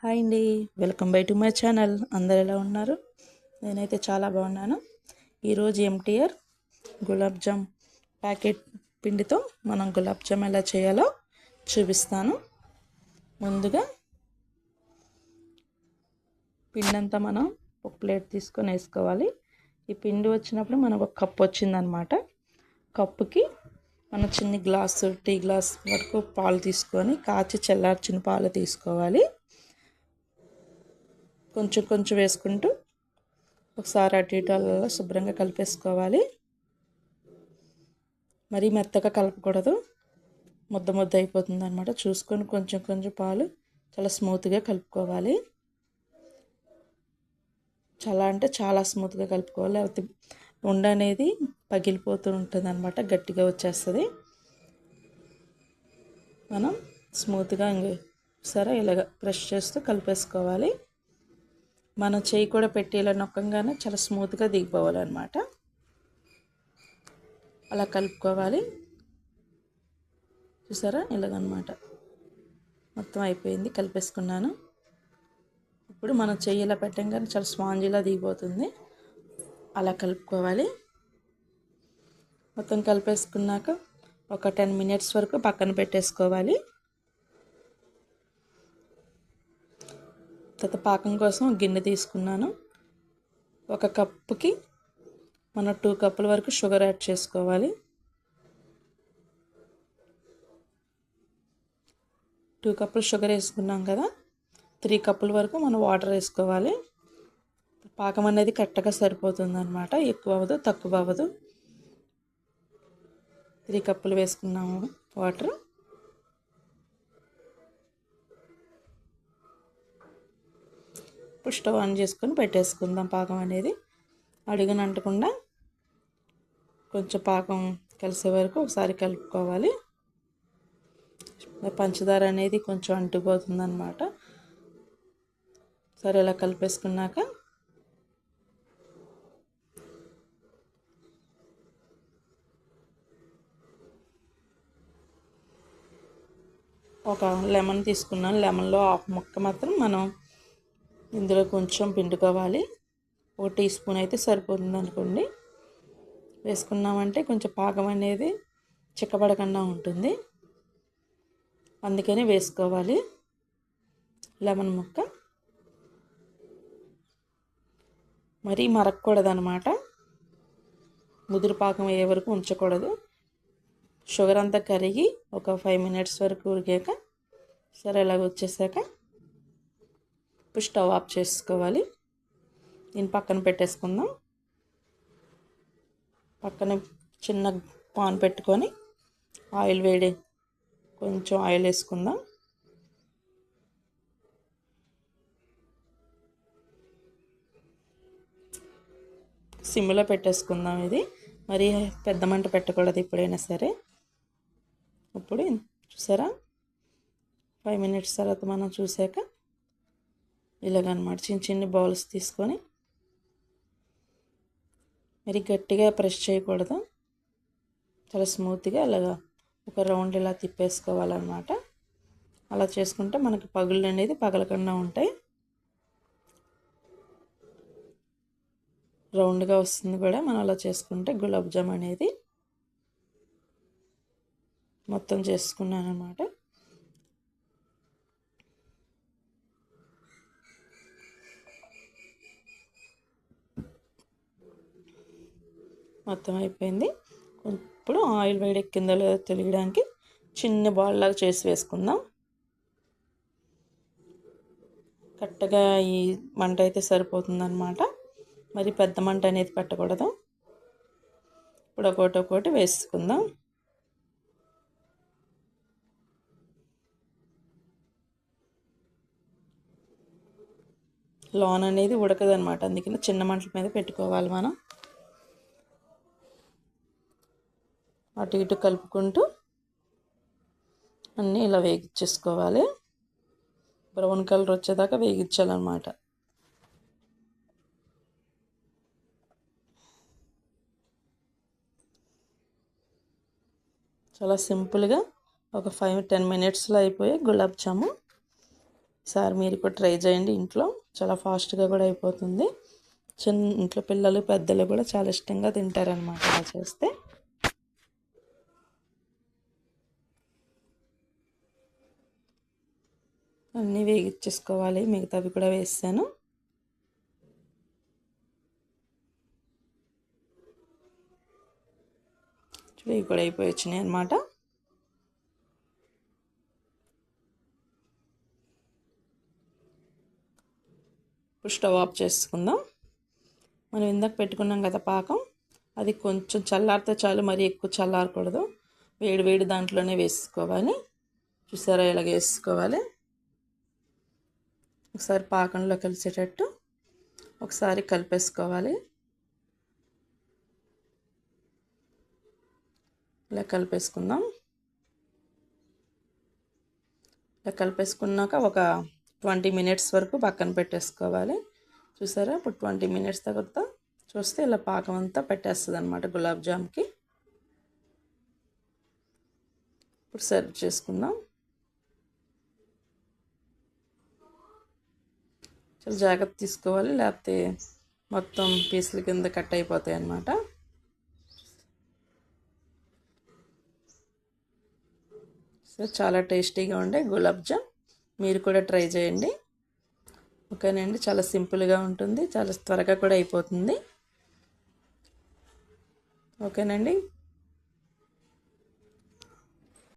Hi అండి, welcome back to my channel. అందరు ఎలా ఉన్నారు? నేనైతే చాలా బాగున్నాను. ఈరోజు ఎంటీఆర్ గులాబ్ జామ్ ప్యాకెట్ పిండితో మనం గులాబ్ జామ్ ఎలా చేయాలో చూపిస్తాను. ముందుగా పిండి అంతా మనం ఒక ప్లేట్ తీసుకొని వేసుకోవాలి. ఈ పిండి వచ్చినప్పుడు మనకు ఒక కప్పు వచ్చిందనమాట. కప్పుకి మనం చిన్న గ్లాసు టీ గ్లాస్ వరకు పాలు తీసుకొని కాచి చల్లార్చిన పాలు తీసుకోవాలి. కొంచెం కొంచెం వేసుకుంటూ ఒకసారి అటు ఇటు అలా శుభ్రంగా కలిపేసుకోవాలి. మరీ మెత్తగా కలపకూడదు, ముద్ద ముద్ద అయిపోతుంది అనమాట. చూసుకొని కొంచెం కొంచెం పాలు చాలా స్మూత్గా కలుపుకోవాలి. చాలా అంటే చాలా స్మూత్గా కలుపుకోవాలి, లేకపోతే ఉండ అనేది పగిలిపోతూ ఉంటుంది అనమాట, గట్టిగా వచ్చేస్తుంది. మనం స్మూత్గా సరే ఇలాగ ప్రెస్ చేస్తూ కలిపేసుకోవాలి. మనం చేయి కూడా పెట్టి ఇలా నొక్కంగానే చాలా స్మూత్గా దిగిపోవాలన్నమాట. అలా కలుపుకోవాలి. చూసారా, ఇలాగనమాట. మొత్తం అయిపోయింది, కలిపేసుకున్నాను. ఇప్పుడు మనం చెయ్యి ఇలా పెట్టంగానే చాలా స్పాంజీలా దిగిపోతుంది. అలా కలుపుకోవాలి. మొత్తం కలిపేసుకున్నాక ఒక 10 మినిట్స్ వరకు పక్కన పెట్టేసుకోవాలి. తర్వాత పాకం కోసం గిన్నె తీసుకున్నాను. ఒక కప్పుకి మనం 2 కప్పుల వరకు షుగర్ యాడ్ చేసుకోవాలి. 2 కప్పులు షుగర్ వేసుకున్నాం కదా, 3 కప్పుల వరకు మనం వాటర్ వేసుకోవాలి. పాకం అనేది కరెక్ట్గా సరిపోతుంది అనమాట, ఎక్కువ అవ్వదు తక్కువ అవ్వదు. 3 కప్పులు వేసుకున్నాము వాటర్. ఇప్పుడు స్టవ్ ఆన్ చేసుకొని పెట్టేసుకుందాం. పాకం అనేది అడుగున అంటకుండా కొంచెం పాకం కలిసే వరకు ఒకసారి కలుపుకోవాలి. పంచదార అనేది కొంచెం అంటుకుపోతుంది అనమాట. సరే ఇలా కలిపేసుకున్నాక ఒక లెమన్ తీసుకున్నాను. లెమన్లో హాఫ్ ముక్క మాత్రం మనం ఇందులో కొంచెం పిండుకోవాలి. 1 టీ స్పూన్ అయితే సరిపోతుంది అనుకోండి. వేసుకున్నామంటే కొంచెం పాకం అనేది చిక్కబడకుండా ఉంటుంది, అందుకని వేసుకోవాలి లెమన్ ముక్క. మరీ మరగకూడదు అనమాట, ముదురు పాకం అయ్యే వరకు ఉంచకూడదు. షుగర్ అంతా కరిగి ఒక 5 మినిట్స్ వరకు ఉడికాక సరే ఇలాగ వచ్చేసాక ఇప్పుడు స్టవ్ ఆఫ్ చేసుకోవాలి. దీన్ని పక్కన పెట్టేసుకుందాం. పక్కన చిన్న పాన్ పెట్టుకొని కొంచెం ఆయిల్ వేసుకుందాం. సిమ్లో పెట్టేసుకుందాం. ఇది మరీ పెద్ద మంట పెట్టకూడదు ఎప్పుడైనా సరే. ఇప్పుడు చూసారా, 5 మినిట్స్ తర్వాత మనం చూసాక ఇలాగనమాట చిన్న చిన్న బౌల్స్ తీసుకొని మరి గట్టిగా ప్రెస్ చేయకూడదు, చాలా స్మూత్గా అలాగా ఒక రౌండ్ ఇలా తిప్పేసుకోవాలన్నమాట. అలా చేసుకుంటే మనకి పగుళ్ళు అనేది పగలకుండా ఉంటాయి. రౌండ్గా వస్తుంది కూడా మనం అలా చేసుకుంటే. గులాబ్ జామ్ అనేది మొత్తం చేసుకున్నాను అన్నమాట. మొత్తం అయిపోయింది. ఇప్పుడు ఆయిల్ వేడెక్కిందో లేదో తెలియడానికి చిన్న బాల్ లాగా చేసి వేసుకుందాం. కరెక్ట్గా ఈ మంట అయితే సరిపోతుందన్నమాట, మరి పెద్ద మంట అనేది పెట్టకూడదు. ఇప్పుడు ఒక్కొక్కటి వేసుకుందాం. లోన్ అనేది ఉడకదనమాట, అందుకని చిన్న మంటల మీద పెట్టుకోవాలి మనం. అటు ఇటు కలుపుకుంటూ అన్నీ ఇలా వేగించేసుకోవాలి. బ్రౌన్ కలర్ వచ్చేదాకా వేగించాలన్నమాట. చాలా సింపుల్గా ఒక 5-10 మినిట్స్లో అయిపోయే గులాబ్ జాము. సార్ మీరు కూడా ట్రై చేయండి ఇంట్లో, చాలా ఫాస్ట్గా కూడా అయిపోతుంది. ఇంట్లో పిల్లలు పెద్దలు కూడా చాలా ఇష్టంగా తింటారనమాట అలా చేస్తే. అన్నీ వేగిచ్చేసుకోవాలి, మిగతావి కూడా వేసాను. ఇవి కూడా అయిపోయి వచ్చినాయి అన్నమాట. ఇప్పుడు స్టవ్ ఆఫ్ చేసుకుందాం. మనం ఇందాక పెట్టుకున్నాం కదా పాకం, అది కొంచెం చల్లారితే చాలు, మరీ ఎక్కువ చల్లారకూడదు. వేడి వేడి దాంట్లోనే వేసుకోవాలి. చూసారా ఇలాగ వేసుకోవాలి. ఒకసారి పాకంలో కలిసేటట్టు ఒకసారి కలిపేసుకోవాలి. ఇలా కలిపేసుకుందాం. ఇలా కలిపేసుకున్నాక ఒక 20 మినిట్స్ వరకు పక్కన పెట్టేసుకోవాలి. చూసారా ఇప్పుడు 20 మినిట్స్ తర్వాత చూస్తే ఇలా పాకం అంతా పెట్టేస్తుంది అనమాట గులాబ్ జామ్కి. ఇప్పుడు సర్వ్ చేసుకుందాం. చాలా జాగ్రత్త తీసుకోవాలి, లేకపోతే మొత్తం పీసుల కింద కట్ అయిపోతాయి అన్నమాట. సో చాలా టేస్టీగా ఉండే గులాబ్ జామ్ మీరు కూడా ట్రై చేయండి. ఓకేనండి, చాలా సింపుల్గా ఉంటుంది, చాలా త్వరగా కూడా అయిపోతుంది. ఓకేనండి.